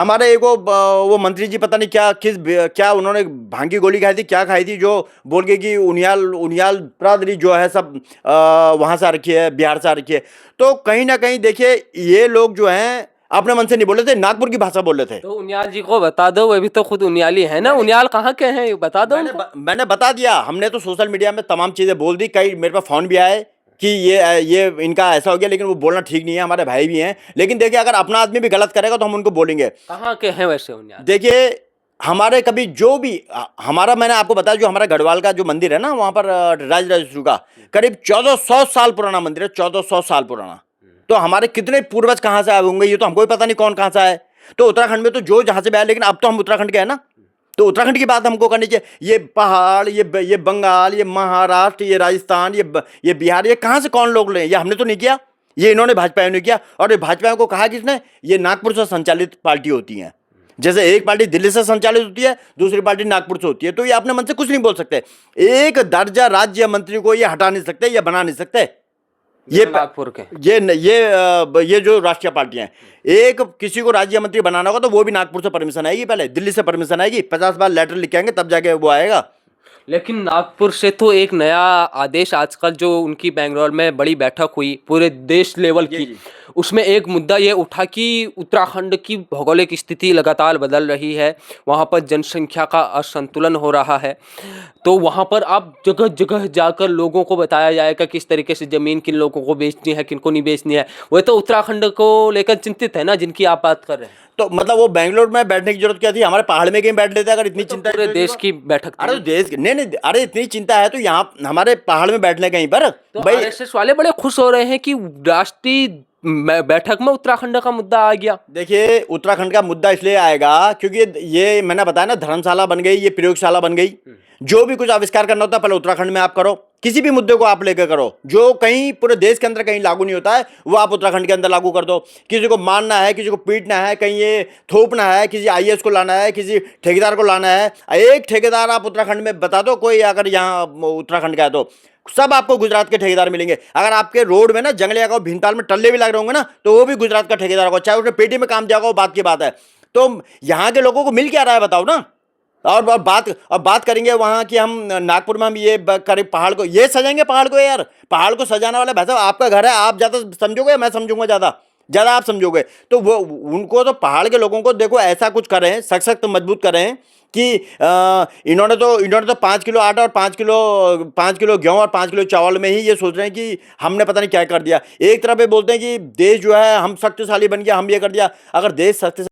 हमारे एक वो मंत्री जी पता नहीं क्या उन्होंने भांग की गोली खाई थी, क्या खाई थी, जो बोल के कि उनियाल उनियाल बिरादरी जो है सब वहां से आ रखी है, बिहार से आ रखी है। तो कहीं ना कहीं देखिए ये लोग जो हैं अपने मन से नहीं बोल रहे थे, नागपुर की भाषा बोल रहे थे। तो उनियाल जी को बता दो, वो भी तो खुद उनियाली है ना, मैंने उनियाल कहाँ के हैं ये बता दो उनको। मैंने बता दिया, हमने तो सोशल मीडिया में तमाम चीजें बोल दी, कई मेरे पास फोन भी आए कि ये इनका ऐसा हो गया, लेकिन वो बोलना ठीक नहीं है, हमारे भाई भी हैं। लेकिन देखिए अगर अपना आदमी भी गलत करेगा तो हम उनको बोलेंगे। कहाँ के हैं वैसे उनियाल? देखिए हमारे कभी जो भी हमारा, मैंने आपको बताया जो हमारा गढ़वाल का जो मंदिर है ना, वहां पर राजराजेश्वरी का करीब 1400 साल पुराना मंदिर है, 1400 साल पुराना। तो हमारे कितने पूर्वज कहाँ से आए होंगे ये तो हमको भी पता नहीं कौन कहाँ से आए। तो उत्तराखंड में तो जो जहां से भी आए, लेकिन अब तो हम उत्तराखंड के हैं ना, तो उत्तराखंड की बात हमको करनी चाहिए। ये पहाड़, ये बंगाल, ये महाराष्ट्र, ये राजस्थान, ये बिहार, ये कहाँ से कौन लोग ले, ये हमने तो नहीं किया, ये इन्होंने भाजपाइयों ने किया। और ये भाजपाइयों को कहा किसने, ये नागपुर से संचालित पार्टी होती है। जैसे एक पार्टी दिल्ली से संचालित होती है, दूसरी पार्टी नागपुर से होती है, तो ये अपने मन से कुछ नहीं बोल सकते। एक दर्जा राज्य मंत्री को ये हटा नहीं सकते, ये बना नहीं सकते। ये नागपुर के ये जो राष्ट्रीय पार्टियां हैं, एक किसी को राज्य मंत्री बनाना होगा तो वो भी नागपुर से परमिशन आएगी, पहले दिल्ली से परमिशन आएगी, 50 बार लेटर लिख के आएंगे तब जाके वो आएगा। लेकिन नागपुर से तो एक नया आदेश आजकल जो उनकी बेंगलोर में बड़ी बैठक हुई पूरे देश लेवल की, उसमें एक मुद्दा ये उठा कि उत्तराखंड की भौगोलिक स्थिति लगातार बदल रही है, वहाँ पर जनसंख्या का असंतुलन हो रहा है। तो वहाँ पर आप जगह जगह जाकर लोगों को बताया जाएगा किस तरीके से ज़मीन किन लोगों को बेचनी है, किन को नहीं बेचनी है। वो तो उत्तराखंड को लेकर चिंतित है ना, जिनकी आप बात कर रहे हैं। तो मतलब वो बेंगलोर में बैठने की जरूरत क्या थी, हमारे पहाड़ में कहीं बैठ लेते अगर इतनी तो चिंता पूरे है देश की बैठक अरे थी। तो देश नहीं नहीं, अरे इतनी चिंता है तो यहाँ हमारे पहाड़ में बैठ ले कहीं पर तो भाई। आरएसएस वाले बड़े खुश हो रहे हैं कि राष्ट्रीय बैठक में उत्तराखंड का मुद्दा आ गया। देखिए उत्तराखंड का मुद्दा इसलिए आएगा क्योंकि ये मैंने बताया ना, धर्मशाला बन गई, ये प्रयोगशाला बन गई। जो भी कुछ आविष्कार करना होता है पहले उत्तराखंड में आप करो, किसी भी मुद्दे को आप लेकर करो, जो कहीं पूरे देश के अंदर कहीं लागू नहीं होता है वो आप उत्तराखंड के अंदर लागू कर दो। किसी को मारना है, किसी को पीटना है, कहीं ये थोपना है, किसी आईएएस को लाना है, किसी ठेकेदार को लाना है, एक ठेकेदार आप उत्तराखंड में बता दो, कोई अगर यहाँ उत्तराखंड का है तो सब आपको गुजरात के ठेकेदार मिलेंगे। अगर आपके रोड में ना जंगलिया का भीमताल में टल्ले भी लग रहे होंगे ना, तो वो भी गुजरात का ठेकेदार होगा, चाहे उसने पेटी में काम दिया होगा, बात की बात है। तो यहाँ के लोगों को मिल क्या रहा है बताओ ना। और बात करेंगे वहां कि हम नागपुर में हम ये करें, पहाड़ को ये सजाएंगे, पहाड़ को यार, पहाड़ को सजाने वाला भाई साहब आपका घर है, आप ज्यादा समझोगे, मैं समझूंगा ज्यादा, ज्यादा आप समझोगे। तो वो उनको तो पहाड़ के लोगों को देखो ऐसा कुछ करें, सख्त मजबूत करें कि इन्होंने तो 5 किलो आटा और 5 किलो गेहूं और 5 किलो चावल में ही ये सोच रहे हैं कि हमने पता नहीं क्या कर दिया। एक तरफ ये बोलते हैं कि देश जो है हम शक्तिशाली बन गया, हम ये कर दिया। अगर देश शक्तिशाली